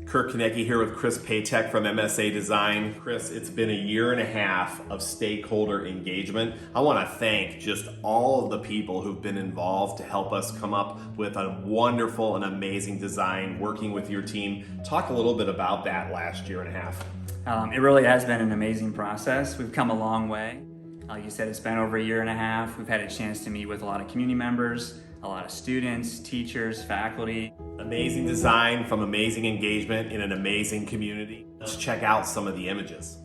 Kirk Koennecke here with Chris Paytek from MSA Design. Chris, it's been a year and a half of stakeholder engagement. I want to thank just all of the people who've been involved to help us come up with a wonderful and amazing design, working with your team. Talk a little bit about that last year and a half. It really has been an amazing process. We've come a long way. Like you said, it's been over a year and a half. We've had a chance to meet with a lot of community members, a lot of students, teachers, faculty. Amazing design from amazing engagement in an amazing community. Let's check out some of the images.